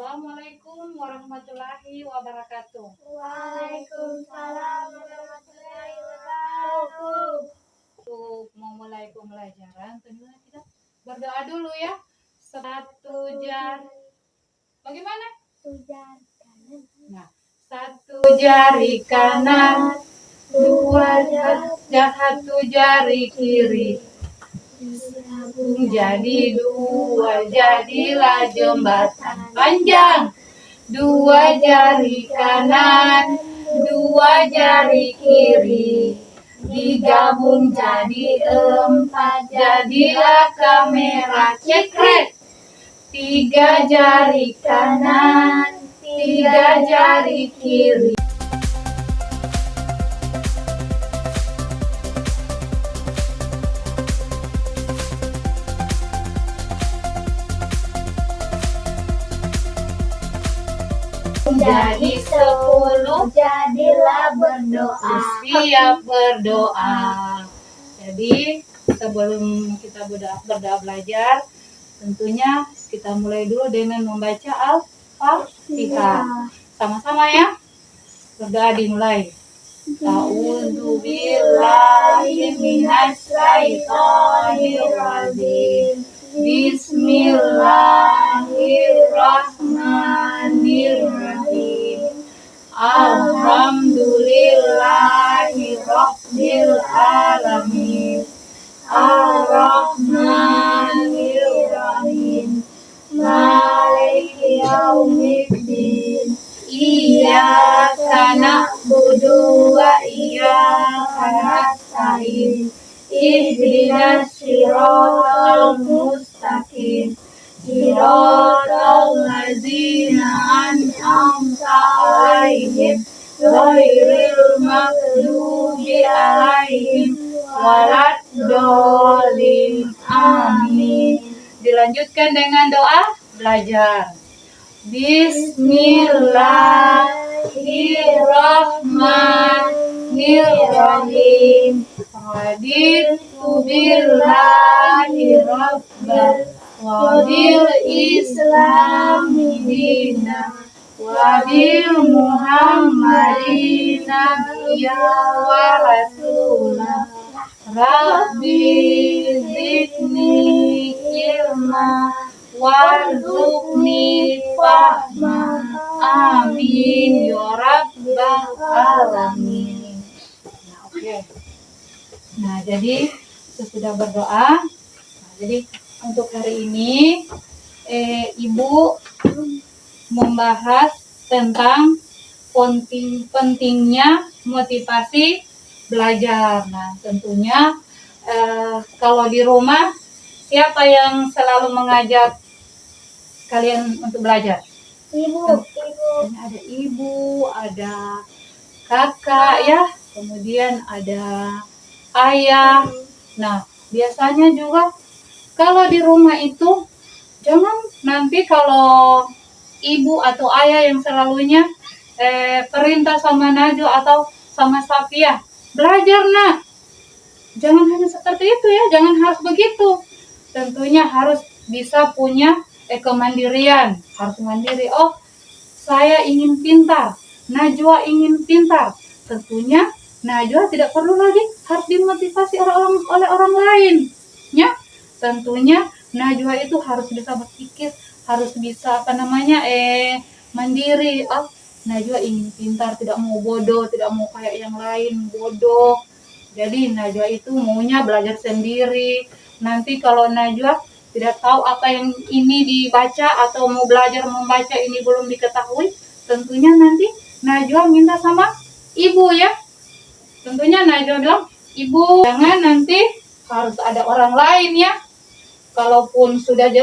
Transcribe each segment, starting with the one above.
Assalamualaikum warahmatullahi wabarakatuh. Waalaikumsalam warahmatullahi wabarakatuh. Untuk memulai pembelajaran, tentunya kita berdoa dulu ya. Satu jari, bagaimana? Nah, satu jari kanan, dua satu jari kiri. Jadi dua, jadilah jembatan panjang. Dua jari kanan, dua jari kiri, digabung jadi empat, jadilah kamera cekrek. Tiga jari kanan, tiga jari kiri. Jadi 10, Jadilah berdoa. siap berdoa. Jadi sebelum kita berdoa belajar, tentunya kita mulai dulu dengan membaca Al-Fatihah. Sama-sama ya. Berdoa dimulai. A'udzu billahi minasy syaithanir rajim. Bismillahirrahmanirrahim. Alhamdulillahi rabbil alamin. Ar-Rahmanir-Rahim. Maliki yaumiddin. Iyyaka na'budu wa iyyaka nasta'in. Ihdinas siratal mustaqim. Siratal ladzina an'amta 'alaihim ghairil maghdubi 'alaihim waladdallin. Amin. Dilanjutkan dengan doa belajar. Bismillahirrahmanirrahim. Raditu billahi rabban wa bil islami dinan wa bil muhammadin nabiyya wa rasulah. Rabbi zidni ilma warzuqni fahma. Amin ya rabbal alamin. Nah, oke. Nah, jadi sesudah berdoa, jadi untuk hari ini Ibu membahas tentang pentingnya motivasi belajar. Nah, tentunya kalau di rumah siapa yang selalu mengajak kalian untuk belajar? Ibu. Ada ibu, ada kakak ya, kemudian ada ayah. Nah, biasanya juga kalau di rumah itu jangan nanti kalau ibu atau ayah yang selalunya perintah sama Najwa atau sama Safia, belajar nak. Jangan hanya seperti itu ya, jangan harus begitu. Tentunya harus bisa punya kemandirian, harus mandiri. Oh, saya ingin pintar, Najwa ingin pintar. Tentunya Najwa tidak perlu lagi harus dimotivasi oleh orang lain, ya. Tentunya Najwa itu harus bisa berpikir, harus bisa mandiri. Oh, Najwa ingin pintar, tidak mau bodoh, tidak mau kayak yang lain bodoh. Jadi Najwa itu maunya belajar sendiri. Nanti kalau Najwa tidak tahu apa yang ini dibaca atau mau belajar membaca ini belum diketahui, tentunya nanti Najwa minta sama ibu ya. Tentunya Najwa bilang, ibu jangan nanti harus ada orang lain ya. Kalaupun sudah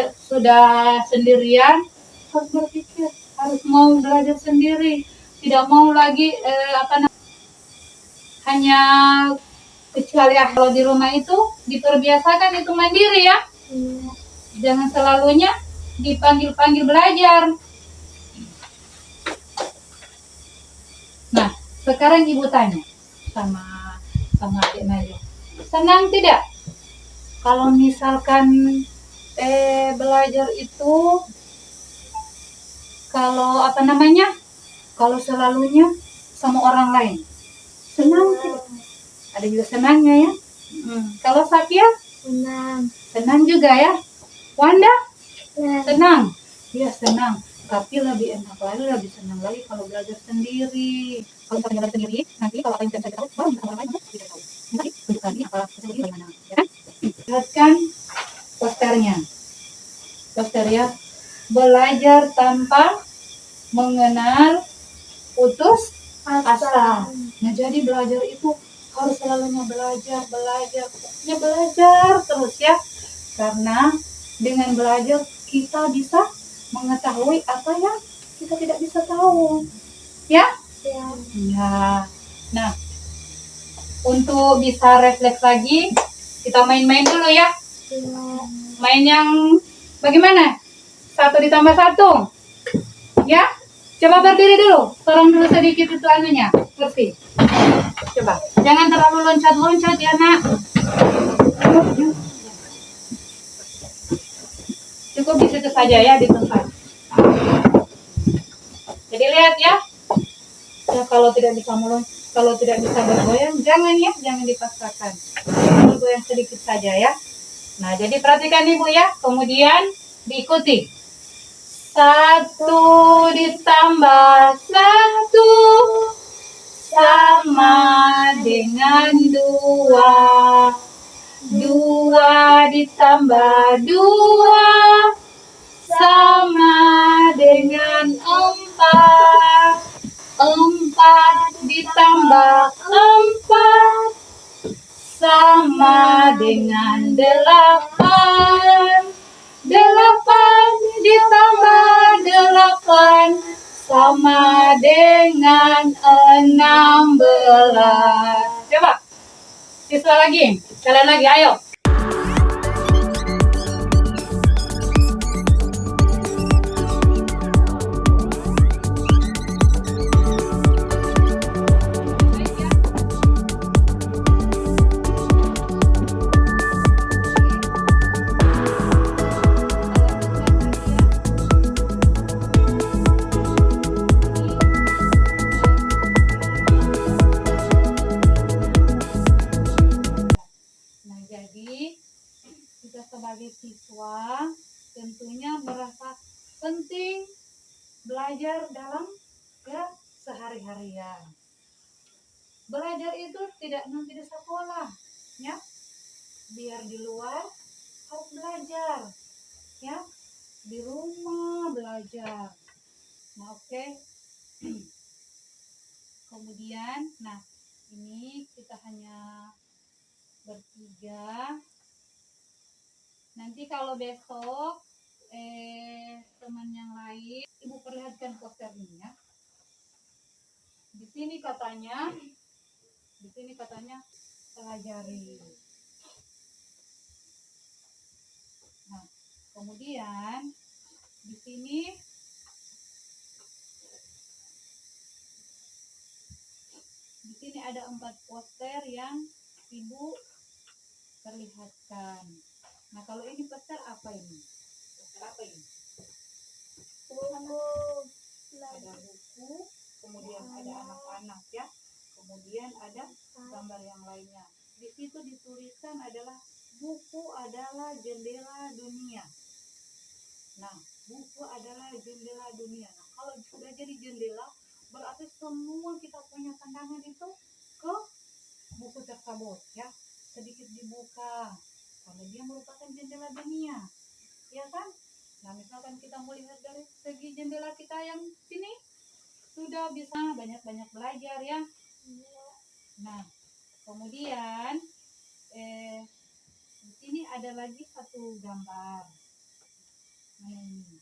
sendirian, harus berpikir, harus mau belajar sendiri. Tidak mau lagi hanya kecuali kalau di rumah itu diperbiasakan itu mandiri ya. Jangan selalunya dipanggil belajar. Nah, sekarang ibu tanya sama adik Najwa, senang tidak kalau misalkan belajar itu Kalau kalau selalunya sama orang lain, senang tidak? Ada juga senangnya ya. Kalau Satya senang juga ya. Wanda senang, iya senang. Tapi lebih enak lagi, lebih senang lagi kalau belajar sendiri. Kalau kita belajar sendiri, nanti kalau apa yang kita tahu, baru kita orang lain tidak tahu. Nanti tunjukkan ini apa sendiri bagaimana, ya kan? Lihatkan posternya. Poster ya. Belajar tanpa mengenal putus asa. Nah, jadi belajar itu harus selalunya belajar, pokoknya belajar terus ya. Karena dengan belajar kita bisa mengetahui apa yang kita tidak bisa tahu. Ya? Ya. Nah, untuk bisa refleks lagi, kita main-main dulu ya. Main yang bagaimana? 1+1. Ya? Coba berdiri dulu. Tolong dulu sedikit itu anunya. Bersih. Coba. Jangan terlalu loncat-loncat ya, Nak. Cukup di situ saja ya, di tempat. Jadi lihat ya. Ya, kalau tidak bisa bergoyang, jangan dipaksakan. Bergoyang sedikit saja ya. Nah, jadi perhatikan Ibu ya. Kemudian diikuti. 1 ditambah 1 sama dengan 2. 2 ditambah 2 sama dengan 4. 4 ditambah 4 sama dengan 8. 8 ditambah 8 sama dengan 16. Coba. Siswa lagi. Kalian lagi, ayo. Kita sebagai siswa tentunya merasa penting belajar dalam kesehari-harian. Belajar itu tidak nanti di sekolah, ya. Biar di luar harus belajar, ya. Di rumah belajar. Nah, oke. Kemudian, nah ini kita hanya bertiga. Nanti kalau besok teman yang lain, Ibu perlihatkan posternya. Di sini katanya pelajari. Nah, kemudian di sini ada 4 poster yang Ibu perlihatkan. Nah, kalau ini poster apa ini? Buku. Ada buku, kemudian ada anak-anak ya. Kemudian ada gambar yang lainnya. Di situ dituliskan adalah buku adalah jendela dunia. Nah, buku adalah jendela dunia. Nah, kalau sudah jadi jendela, berarti semua kita punya pandangan itu ke buku tersebut ya. Sedikit dibuka karena dia merupakan jendela dunia, ya kan? Nah, misalkan kita melihat dari segi jendela kita yang sini sudah bisa banyak-banyak belajar ya. Nah, kemudian di sini ada lagi satu gambar. Nah, ini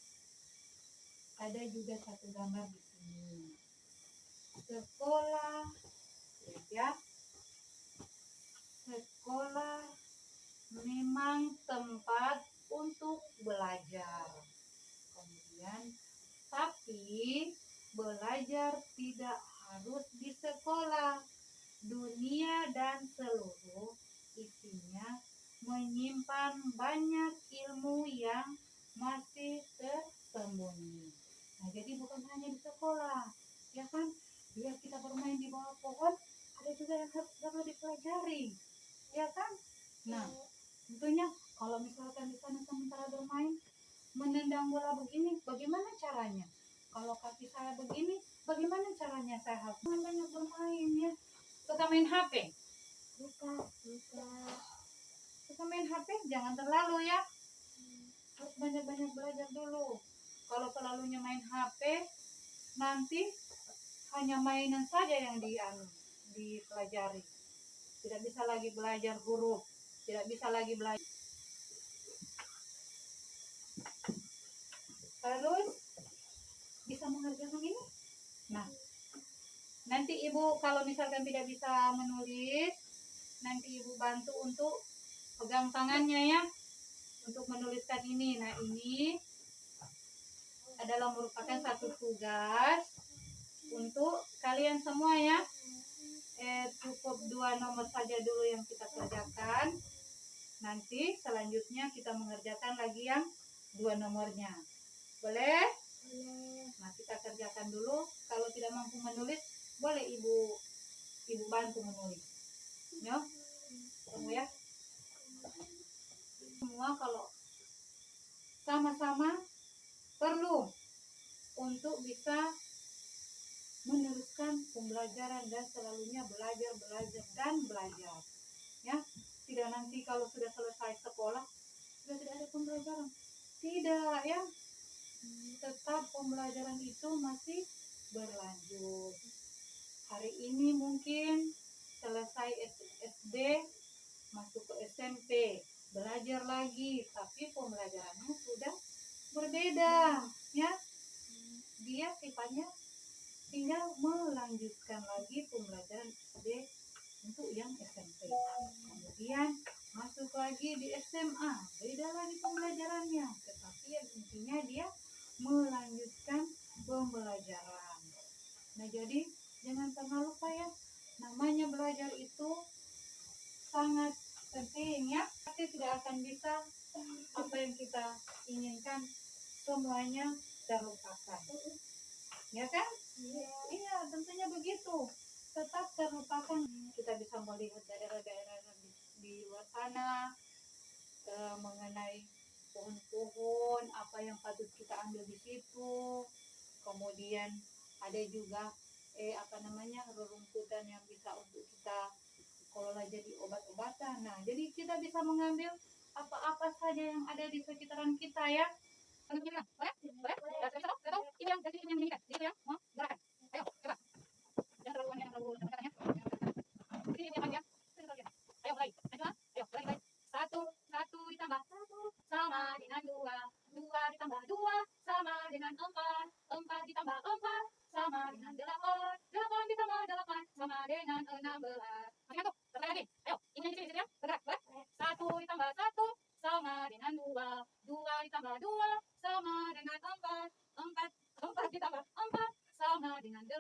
ada juga satu gambar di sini. Sekolah, ya. Sekolah memang tempat untuk belajar. Kemudian, tapi belajar tidak harus di sekolah. Dunia dan seluruh isinya menyimpan banyak ilmu yang masih tersembunyi. Nah, jadi bukan kan? Biar kita bermain di bawah pohon, ada juga yang perlu dipelajari, ya kan? Nah, tentunya kalau misalkan di sana sementara bermain, menendang bola begini, bagaimana caranya? Kalau kaki saya begini, bagaimana caranya saya harus banyak bermain ya? Suka main HP? Buka. Suka main HP? Jangan terlalu ya. Harus banyak-banyak belajar dulu. Kalau selalunya main HP, nanti hanya mainan saja yang dipelajari. Tidak bisa lagi belajar huruf, tidak bisa lagi belajar. Terus bisa mengerjakan ini. Nah, nanti ibu kalau misalkan tidak bisa menulis, nanti ibu bantu untuk pegang tangannya ya, untuk menuliskan ini. Nah, ini adalah merupakan satu tugas untuk kalian semua ya. Cukup 2 nomor saja dulu yang kita kerjakan. Nanti selanjutnya kita mengerjakan lagi yang 2 nomornya. Boleh? Nah, kita kerjakan dulu. Kalau tidak mampu menulis, boleh ibu bantu menulis. Ya, kamu ya. Semua kalau sama-sama perlu untuk bisa meneruskan pembelajaran dan selalunya belajar ya. Tidak nanti kalau sudah selesai sekolah sudah tidak ada pembelajaran, tidak ya, tetap pembelajaran itu masih berlanjut. Hari ini mungkin selesai SD, masuk ke SMP, belajar lagi, tapi pembelajarannya sudah berbeda ya. Dia sifatnya tinggal melanjutkan lagi pembelajaran SD untuk yang SMP. Kemudian masuk lagi di SMA, beda lagi pembelajarannya, tetapi yang intinya dia melanjutkan pembelajaran. Nah, jadi jangan pernah lupa ya, namanya belajar itu sangat penting ya. Pasti tidak akan bisa apa yang kita inginkan semuanya terlupakan. Ya kan? Iya, tentunya begitu. Tetap terlupakan. Kita bisa melihat daerah-daerah di luar sana, mengenai pohon-pohon, apa yang patut kita ambil di situ. Kemudian ada juga rerumputan yang bisa untuk kita kelola jadi obat-obatan. Nah, jadi kita bisa mengambil apa-apa saja yang ada di sekitaran kita ya. Boleh? Ini yang jadi ini kan. Jadi yang mau gerakan. Ayo, coba. Jangan terlalu tekanannya. Ini yang ya. Ayo mulai. Ayo, mulai. 1 ditambah 1 sama dengan 2. 2 ditambah 2 sama dengan 4. 4 ditambah 4 sama dengan 8. 8 ditambah 8 sama dengan 16. Masih ngantuk? Terus lagi. Ayo, ini di sini ya. Bergerak, boleh? 1 ditambah 1 sama dengan 2. 2 ditambah 2 sama dengan 4. 4 ditambah 4 sama dengan 8.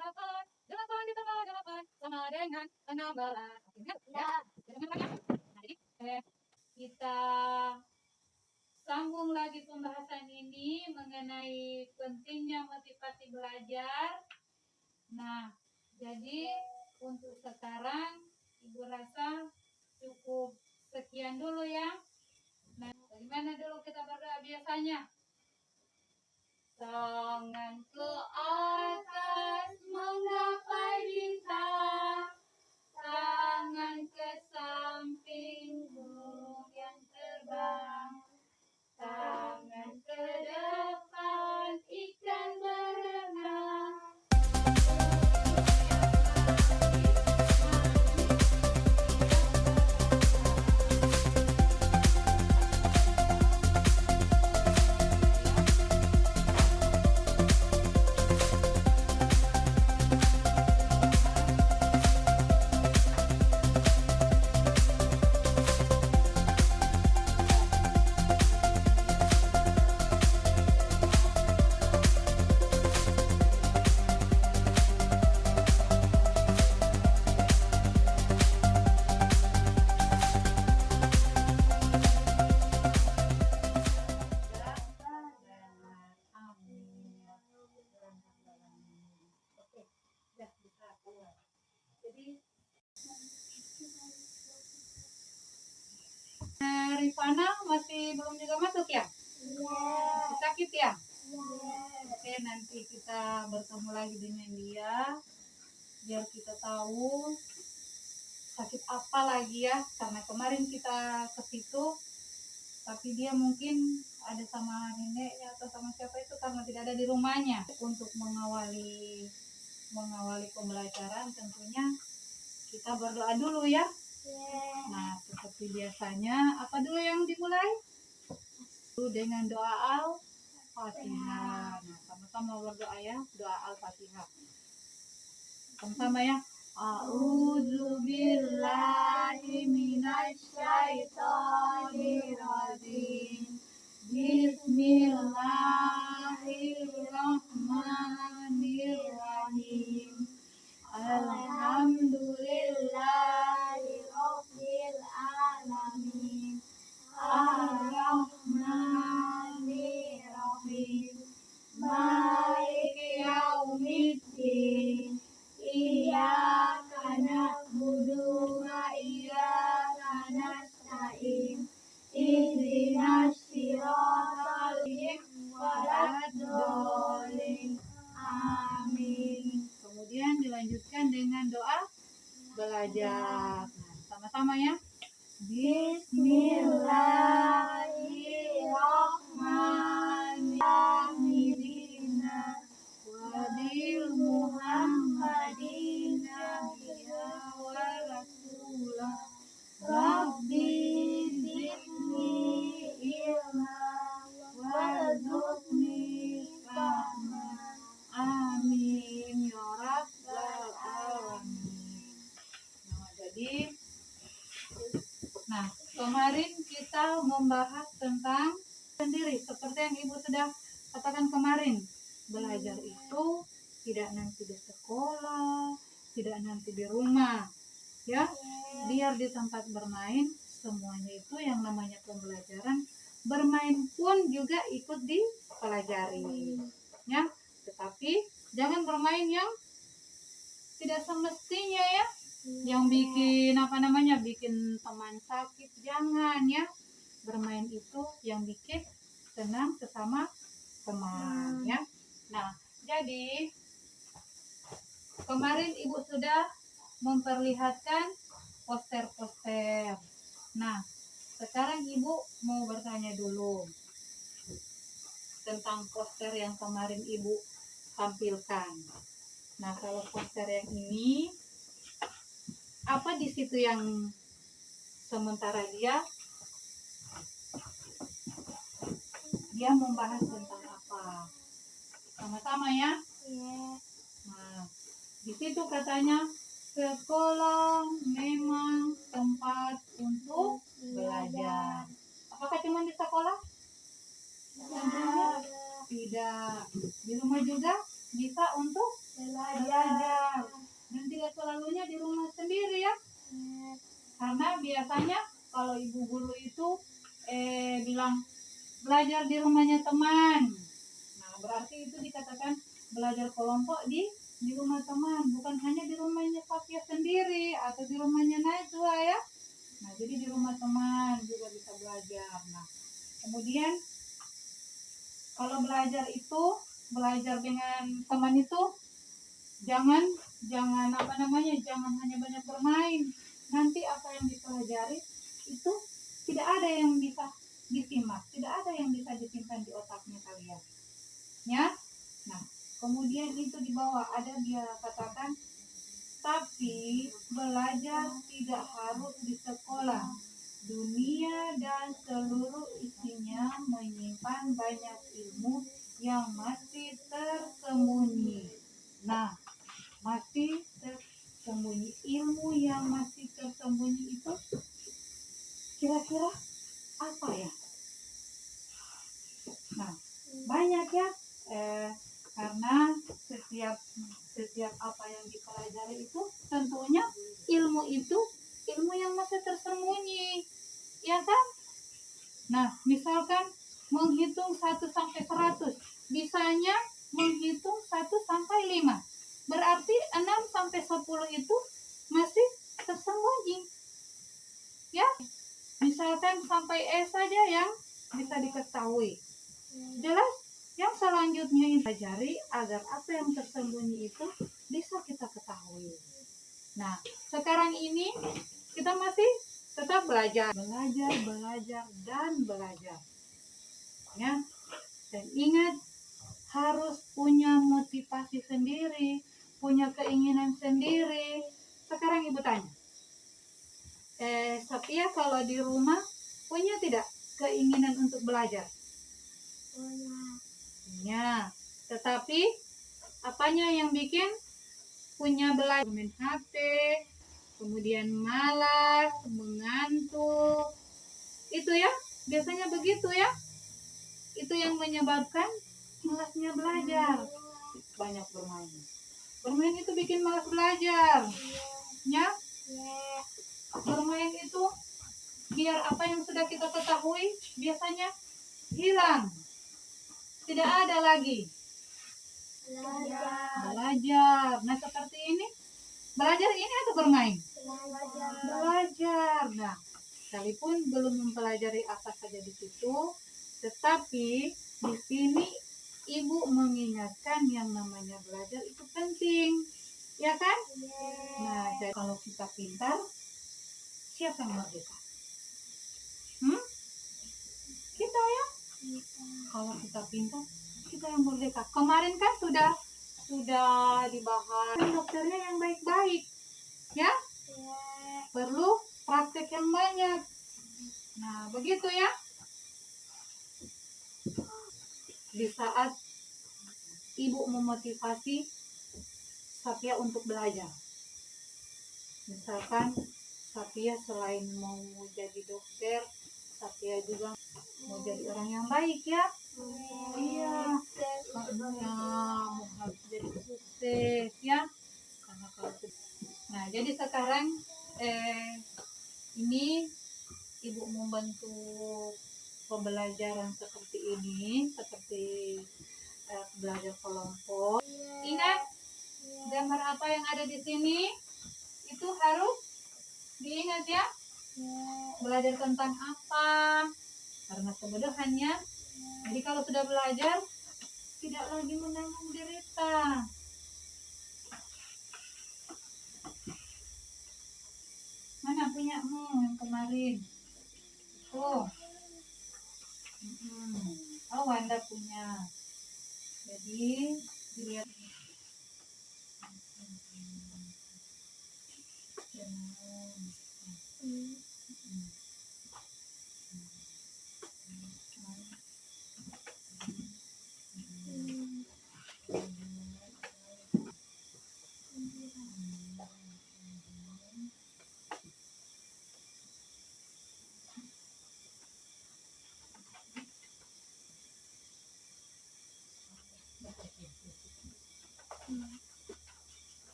8 ditambah 8 sama dengan 16. Oke, ya. Jangan lagi. Nah, jadi kita sambung lagi pembahasan ini mengenai pentingnya motivasi belajar. Nah, jadi untuk sekarang Ibu rasa cukup sekian dulu ya. Nah, bagaimana dulu kita berdoa biasanya? Tangan ke atas menggapai bintang, tangan ke samping burung yang terbang, tangan ke depan ikan berenang. jadi Rifana masih belum juga masuk ya? Masih sakit ya? Oke, nanti kita bertemu lagi dengan dia biar kita tahu sakit apa lagi ya, karena kemarin kita ke situ tapi dia mungkin ada sama neneknya atau sama siapa itu karena tidak ada di rumahnya. Untuk mengawali pembelajaran tentunya kita berdoa dulu ya. Nah, seperti biasanya, apa dulu yang dimulai? Dengan doa Al-Fatihah. Nah, sama-sama berdoa ya, doa Al-Fatihah. Sama-sama ya. A'udzu billahi minasy syaithanir rajim. Bismillahirrahmanirrahim. Alhamdulillahi rabbil alamin. Ar-Rahmanir-Rahim. Maliki yaumiddin. Iyyaka na'budu wa iyyaka nasta'in. Ihdinas siratal mustaqim. Amin. Kemudian dilanjutkan dengan doa belajar. Nah, sama-sama ya. Bismillahirrahmanirrahim. Wadil Muhammadina biya wa rasulah. Rabbi zidni ilma warzuqni fahma. Amin ya rabbal alamin. Nah, kemarin kita membahas tentang sendiri seperti yang Ibu sudah katakan kemarin. Belajar itu tidak nanti di sekolah, tidak nanti di rumah, ya, biar di tempat bermain. Semuanya itu yang namanya pembelajaran. Bermain pun juga ikut dipelajari, ya. Tetapi jangan bermain yang tidak semestinya ya, yang bikin bikin teman sakit. Jangan ya. Bermain itu yang bikin senang sesama teman ya. Nah, jadi kemarin Ibu sudah memperlihatkan poster-poster. Nah, sekarang Ibu mau bertanya dulu tentang poster yang kemarin Ibu tampilkan. Nah, kalau poster yang ini, apa di situ yang sementara dia membahas tentang apa? Sama-sama ya. Nah, di situ katanya sekolah memang tempat untuk belajar. Apakah cuma di sekolah? Tidak. Di rumah juga bisa untuk belajar. Dan tidak selalunya di rumah sendiri ya. Karena biasanya kalau ibu guru itu bilang belajar di rumahnya teman. Nah, berarti itu dikatakan belajar kelompok di rumah teman, bukan hanya di rumahnya Fatia sendiri atau di rumahnya Najwa ya. Nah, jadi di rumah teman juga bisa belajar. Nah, kemudian kalau belajar belajar dengan teman itu jangan hanya banyak bermain. Nanti apa yang dipelajari itu tidak ada yang bisa disimak, tidak ada yang bisa disimpan di otaknya kalian. Ya. Nah, kemudian itu di bawah ada dia katakan, tapi belajar tidak harus di sekolah. Dunia dan seluruh isinya menyimpan banyak ilmu yang masih tersembunyi. Nah, masih tersembunyi. Ilmu yang masih tersembunyi itu kira-kira apa ya? Nah, banyak ya, karena setiap apa yang dipelajari itu tentunya ilmu yang masih tersembunyi, ya kan? Nah, misalkan menghitung 1 sampai 100, bisanya menghitung 1 sampai 5. Berarti 6 sampai 10 itu masih tersembunyi. Ya, misalkan sampai E saja yang bisa diketahui. Jelas, yang selanjutnya ini pelajari agar apa yang tersembunyi itu bisa kita ketahui. Nah, sekarang ini kita masih tetap belajar, dan belajar. Ya, dan ingat harus punya motivasi sendiri, punya keinginan sendiri. Sekarang Ibu tanya, Saphia kalau di rumah punya tidak keinginan untuk belajar? Punya. Tetapi apanya yang bikin punya belajar? Main HP, kemudian malas, mengantuk. Itu ya, biasanya begitu ya. Itu yang menyebabkan malasnya belajar. Banyak bermain. Bermain itu bikin malas belajar. Ya? Bermain itu biar apa yang sudah kita ketahui biasanya hilang. Tidak ada lagi. Belajar. Nah, seperti ini. Belajar ini atau bermain? Belajar. Nah, sekalipun belum mempelajari apa saja di situ, tetapi di sini Ibu mengingatkan yang namanya belajar itu penting. Ya kan? Nah, jadi kalau kita pintar, siapa yang merdeka? Kita ya. Kalau kita pintar, kita yang merdeka. Kemarin kan sudah dibahas dokternya yang baik-baik. Ya? Perlu praktek yang banyak. Nah, begitu ya. Di saat Ibu memotivasi Saphia untuk belajar. Misalkan Saphia selain mau jadi dokter, Saphia juga mau jadi orang yang baik ya. Iya. Mau harus jadi sukses ya. Karena kalau nah, jadi sekarang ini Ibu membantu pembelajaran seperti ini, seperti belajar kelompok. Ingat gambar apa yang ada di sini itu harus diingat ya. Belajar tentang apa? Karena kebodohannya. Jadi kalau sudah belajar tidak lagi menanggung derita. Mana punyamu yang kemarin? Oh, oh Wanda punya. Jadi dilihat.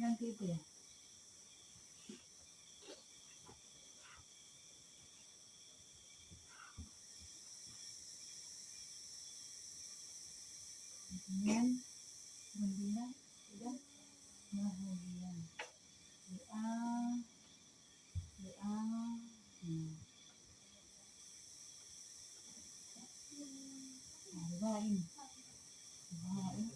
Ganti itu ya. Kemudian gembira sudah bahagia. Doa, doa. Doain. Doain.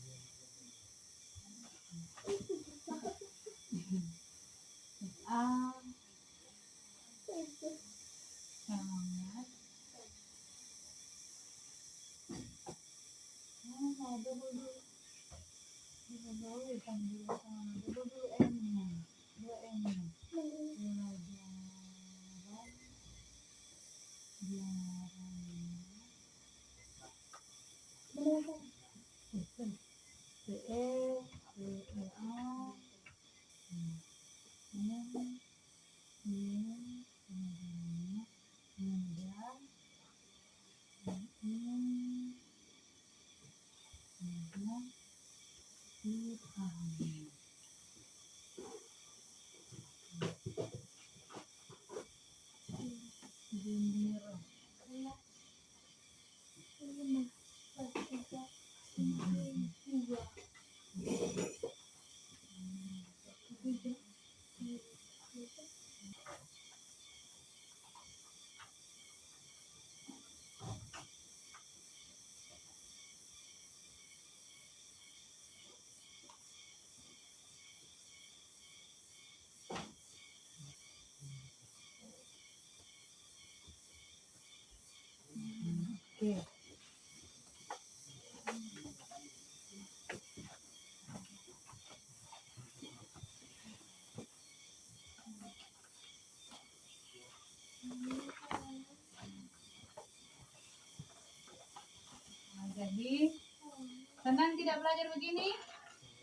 tidak belajar begini?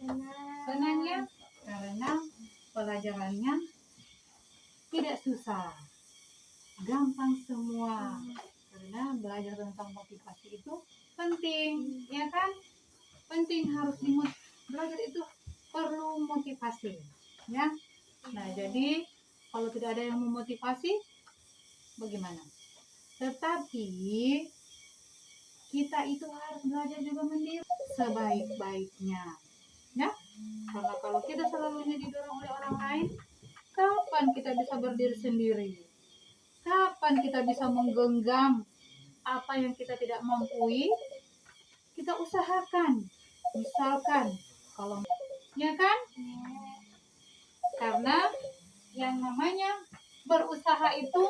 Senang. Senang ya? Karena pelajarannya tidak susah. Gampang semua. Karena belajar tentang motivasi itu penting, ya kan? Penting harus belajar itu perlu motivasi, ya. Nah, jadi kalau tidak ada yang memotivasi, bagaimana? Tetapi kita itu harus belajar juga mandiri sebaik-baiknya, ya. Karena kalau kita selalunya didorong oleh orang lain, kapan kita bisa berdiri sendiri? Kapan kita bisa menggenggam apa yang kita tidak mampu? Kita usahakan. Misalkan kalau ya kan? Karena yang namanya berusaha itu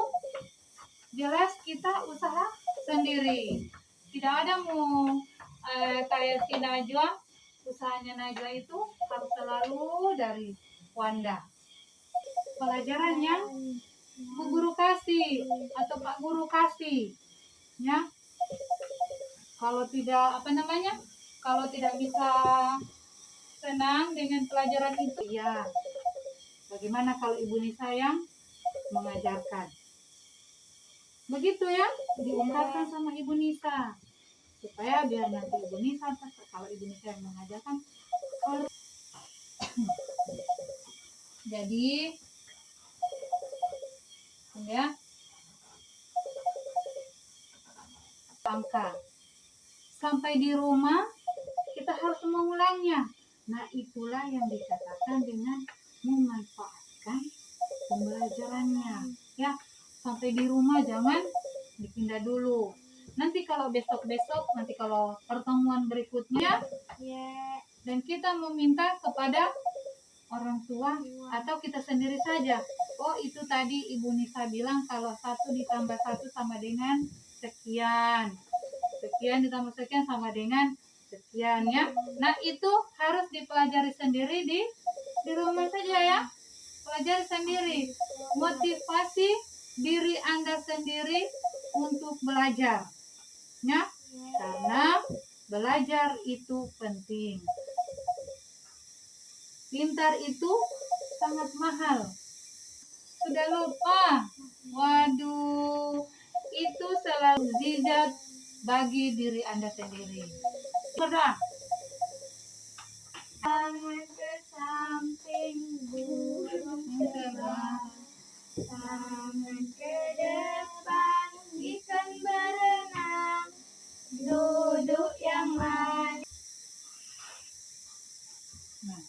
jelas kita usaha sendiri. Tidak ada mau kayak si Najwa, usahanya Najwa itu harus selalu dari Wanda. Pelajaran yang Bu Guru kasih atau Pak Guru kasih, ya. Kalau tidak kalau tidak bisa senang dengan pelajaran itu, ya. Bagaimana kalau Ibu Nisa yang mengajarkan? Begitu ya, diungkapkan sama Ibu Nisa supaya biar nanti Ibu Nisa, kalau Ibu Nisa yang mengajarkan harus. Jadi ya, angka sampai di rumah kita harus mengulangnya. Nah, itulah yang dikatakan dengan memanfaatkan pembelajarannya, ya. Sampai di rumah jangan dipindah dulu. Nanti kalau besok-besok, nanti kalau pertemuan berikutnya, dan kita meminta kepada orang tua atau kita sendiri saja. Oh, itu tadi Ibu Nisa bilang kalau 1 ditambah 1 sama dengan sekian. Sekian ditambah sekian sama dengan sekian, ya. Nah, itu harus dipelajari sendiri di rumah saja, ya. Pelajari sendiri. Motivasi diri Anda sendiri untuk belajar. Ya. Karena belajar itu penting. Pintar itu sangat mahal. Sudah lupa? Waduh, itu selalu zizat bagi diri Anda sendiri. Sudah. Tangan ke samping, burung terbang. Tangan ke depan, ikan berenang. Duduk yang manis. Nah,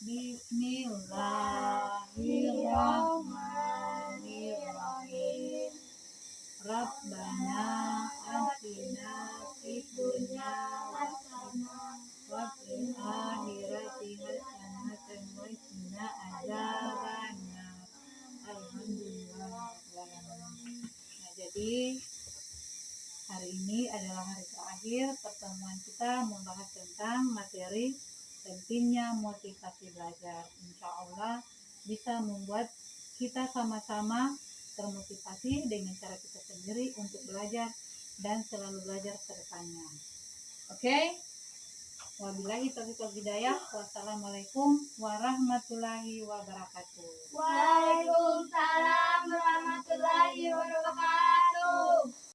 Bismillahirrahmanirrahim. Rabbana atina fid dunya hasanah wa fil akhirati hasanah wa qina adzabannar. Alhamdulillah. Nah, jadi hari ini adalah hari terakhir pertemuan kita membahas tentang materi pentingnya motivasi belajar. Insya Allah bisa membuat kita sama-sama termotivasi dengan cara kita sendiri untuk belajar dan selalu belajar ke depannya. Oke? Wabillahi taufiq wal hidayah. Wassalamualaikum warahmatullahi wabarakatuh. Waalaikumsalam warahmatullahi wabarakatuh.